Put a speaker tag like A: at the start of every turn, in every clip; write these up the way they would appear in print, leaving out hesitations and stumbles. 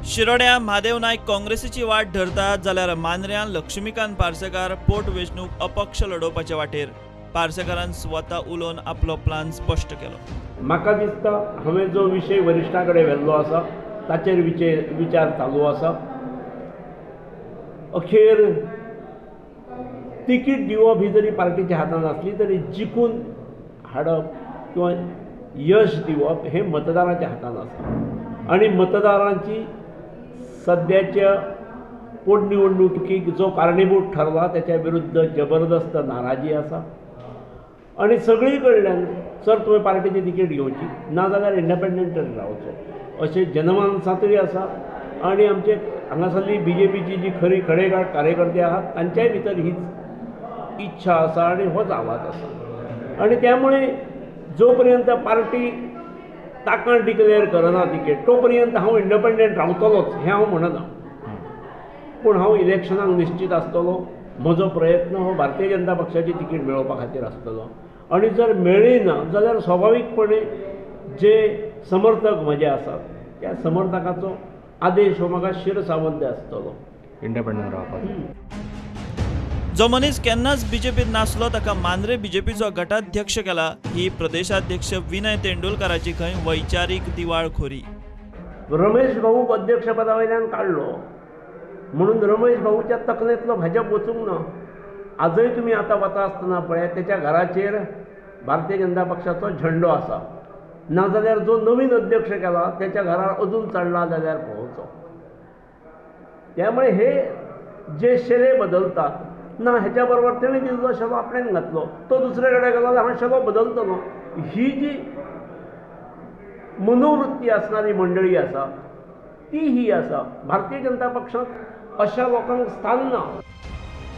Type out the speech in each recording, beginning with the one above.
A: शिरोड्या महादेव नायक काँग्रेसीची वाट धरतात जाल्यार मांद्र्यां लक्ष्मीकांत पार्सेकार पोट वेंचणूक अपक्ष लडोवपाचे वाटेर। पार्सेकारान स्वता उलोवन आपलो प्लान स्पश्ट केलो।
B: म्हाका दिसता हांवें जो विशय वरिश्ठां कडेन व्हेल्लो आसा ताचेर विचार चालू आसा। अखेर तिकीट दिवप ही जरी पार्टीच्या हातांत आसली तरी जिखून हाडप किंवा यश दिवप हे मतदाराच्या हातांत आसा आणि मतदारांची सद्याच्या पोटनिवडणुकीक जो कारणीभूत ठरला त्याच्या विरुद्ध जबरदस्त नाराजी आसा आणि सगळी कडल्यान सर तुवें पार्टीची तिकेट घेवची नाजाल्यार इंडिपेंडंट रावचो अशें जनमानसांतूय आसा आणि आमचे हांगासरली बीजेपीची जी खरी खडेगाठ कार्यकर्ते आहात तांच्याय भितर हीच इच्छा आसा आणि होच आवाज आसा आणि त्यामुळे जो पर्यंत पार्टी ताका डिक्लेअर करना तिकेट तो पर्यंत हांव इंडिपेंडंट रावतलोच हें हांव म्हणना, पूण हांव इलेक्शनाक निश्चित आसतलो। म्हजो प्रयत्न हो भारतीय जनता पक्षाची तिकेट मेळोवपा खातीर आसतलो आणि जर मेळ्ळी ना जाल्यार स्वाभाविकपणे जे समर्थक म्हजे आसात त्या समर्थकाचो आदेश हो म्हाका शिरसावंत आसतलो
C: इंडिपेंडंट रावपाक।
A: जो मनीस केन्नाच बीजेपीत नासलो ताका मांद्रे बीजेपीचो गटाध्यक्ष केला ही प्रदेशाध्यक्ष विनय तेंडुलकराची खंय वैचारीक दिवाळखोरी।
B: रमेश भाऊ अध्यक्षपदा वयल्यान काडलो म्हणून रमेश भाऊच्या तकलेंतलो भाजप वचूंक ना। आजय तुमी आतां वता आसतना पळय त्याच्या घराचेर भारतीय जनता पक्षाचो झेंडो आसा, नाजाल्यार जो नवीन अध्यक्ष केला त्याच्या घरार अजून चडला जाल्यार पळोवचो। त्यामुळे हे जे शेरे बदलतात ना हेच्या बरोबर तेणी दिल्लो शेलो आपल्यान घातलो तो दुसरे कडेन गेलो जाल्यार हांव शेलो बदलतलो ही जी मनोवृत्ती असणारी मंडळी आसा ती ही आसा। भारतीय जनता पक्षात अशा लोकांक स्थान ना।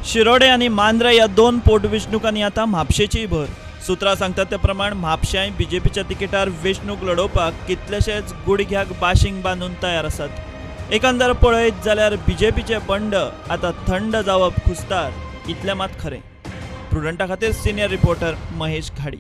A: शिरोडे आनी मांद्रे ह्या दोन पोटवेंचणुकांनी आतां म्हापशेची भर। सुत्रां सांगतात ते प्रमाण म्हापशांय बीजेपीच्या तिकेटार वेंचणूक लडोवपाक कितलेशेच गुडघ्याक बाशिंग बांदून तयार आसात। एकंदर पळयत जाल्यार बीजेपीचे बंड आतां थंड जावप खुस्तार इतलें मात खरें। प्रुडंटा खातीर सिनियर रिपोर्टर महेश घाडी।